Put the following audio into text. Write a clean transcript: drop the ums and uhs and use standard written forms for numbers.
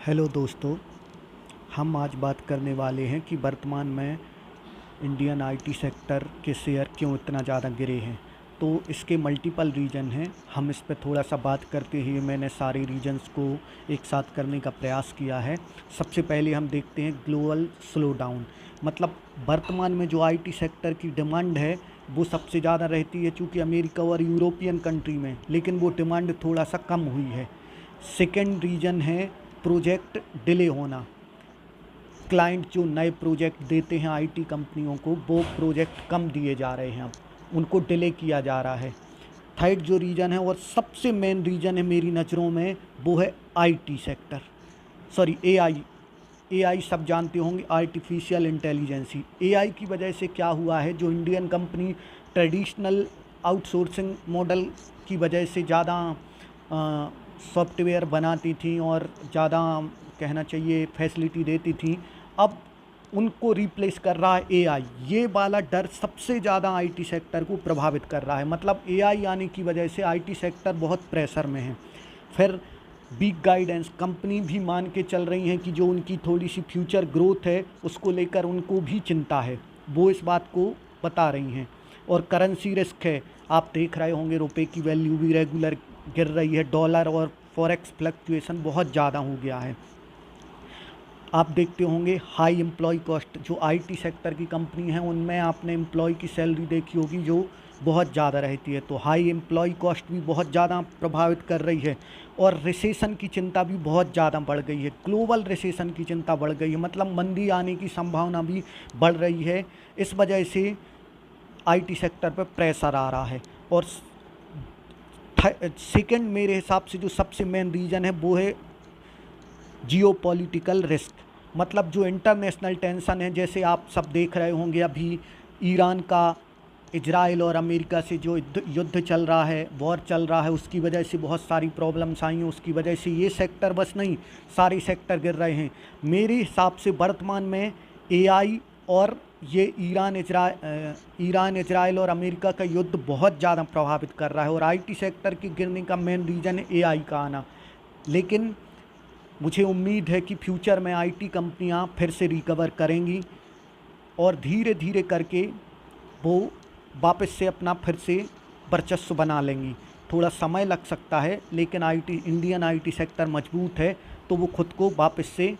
Hello दोस्तों। हम आज बात करने वाले हैं कि वर्तमान में इंडियन आईटी सेक्टर के शेयर क्यों इतना ज़्यादा गिरे हैं। तो इसके मल्टीपल रीज़न हैं। हम इस पे थोड़ा सा बात करते हुए मैंने सारे रीजन्स को एक साथ करने का प्रयास किया है। सबसे पहले हम देखते हैं ग्लोबल स्लो डाउन। मतलब वर्तमान में जो आईटी सेक्टर की डिमांड है वो सबसे ज़्यादा रहती है चूँकि अमेरिका और यूरोपियन कंट्री में, लेकिन वो डिमांड थोड़ा सा कम हुई है। सेकेंड रीज़न है प्रोजेक्ट डिले होना। क्लाइंट जो नए प्रोजेक्ट देते हैं आईटी कंपनियों को, वो प्रोजेक्ट कम दिए जा रहे हैं, अब उनको डिले किया जा रहा है। थर्ड जो रीज़न है और सबसे मेन रीज़न है मेरी नज़रों में, वो है IT sector, sorry AI. AI सब जानते होंगे, आर्टिफिशियल इंटेलिजेंसी। एआई की वजह से क्या हुआ है, जो Indian company traditional outsourcing model की वजह से ज़्यादा सॉफ्टवेयर बनाती थी और ज़्यादा कहना चाहिए फैसिलिटी देती थी, अब उनको रिप्लेस कर रहा है एआई। ये वाला डर सबसे ज़्यादा आईटी सेक्टर को प्रभावित कर रहा है। मतलब एआई आने की वजह से आईटी सेक्टर बहुत प्रेशर में है। फिर बिग गाइडेंस, कंपनी भी मान के चल रही हैं कि जो उनकी थोड़ी सी फ्यूचर ग्रोथ है उसको लेकर उनको भी चिंता है, वो इस बात को बता रही हैं। और करेंसी रिस्क है, आप देख रहे होंगे रुपए की वैल्यू भी रेगुलर गिर रही है, डॉलर और फॉरेक्स फ्लक्चुएशन बहुत ज़्यादा हो गया है। आप देखते होंगे हाई एम्प्लॉय कॉस्ट, जो आईटी सेक्टर की कंपनी है उनमें आपने एम्प्लॉय की सैलरी देखी होगी जो बहुत ज़्यादा रहती है, तो हाई एम्प्लॉय कॉस्ट भी बहुत ज़्यादा प्रभावित कर रही है। और रिसेशन की चिंता भी बहुत ज़्यादा बढ़ गई है, ग्लोबल रिसेशन की चिंता बढ़ गई है, मतलब मंदी आने की संभावना भी बढ़ रही है। इस वजह से आईटी सेक्टर पर प्रेशर आ रहा है। और सेकंड मेरे हिसाब से जो सबसे मेन रीज़न है वो है जियोपॉलिटिकल रिस्क। मतलब जो इंटरनेशनल टेंशन है, जैसे आप सब देख रहे होंगे अभी ईरान का इजराइल और अमेरिका से जो युद्ध चल रहा है, वॉर चल रहा है, उसकी वजह से बहुत सारी प्रॉब्लम्स आई हैं। उसकी वजह से ये सेक्टर बस नहीं, सारे सेक्टर गिर रहे हैं। मेरे हिसाब से वर्तमान में एआई और ये ईरान इजराइल और अमेरिका का युद्ध बहुत ज़्यादा प्रभावित कर रहा है, और आईटी सेक्टर के गिरने का मेन रीज़न है एआई का आना। लेकिन मुझे उम्मीद है कि फ्यूचर में आईटी कंपनियां फिर से रिकवर करेंगी और धीरे धीरे करके वो वापस से अपना फिर से वर्चस्व बना लेंगी। थोड़ा समय लग सकता है, लेकिन इंडियन आईटी सेक्टर मजबूत है, तो वो खुद को वापस से